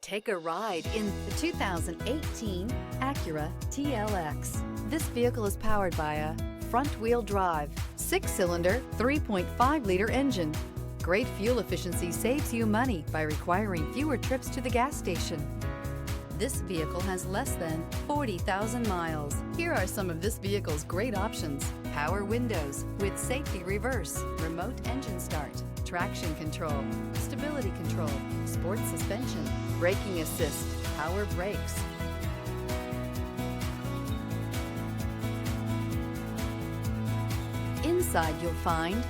Take a ride in the 2018 Acura TLX. This vehicle is powered by a front-wheel drive, 6-cylinder, 3.5-liter engine. Great fuel efficiency saves you money by requiring fewer trips to the gas station. This vehicle has less than 40,000 miles. Here are some of this vehicle's great options: power windows with safety reverse, remote engine start, traction control, stability control, sport suspension, braking assist, power brakes. Inside you'll find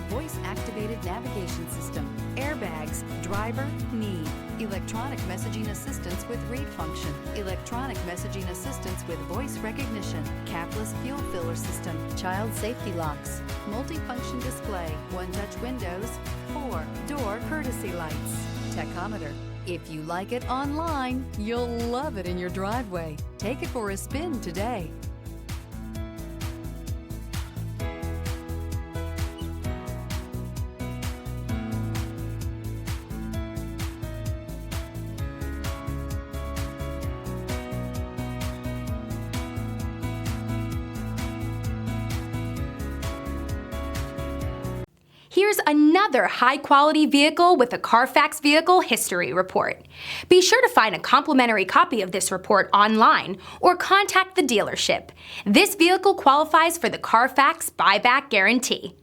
voice-activated navigation system, airbags, driver, knee, electronic messaging assistance with read function, electronic messaging assistance with voice recognition, capless fuel filler system, child safety locks, multifunction display, one-touch windows, 4-door courtesy lights, tachometer. If you like it online, you'll love it in your driveway. Take it for a spin today. Here's another high-quality vehicle with a Carfax Vehicle History Report. Be sure to find a complimentary copy of this report online or contact the dealership. This vehicle qualifies for the Carfax Buyback Guarantee.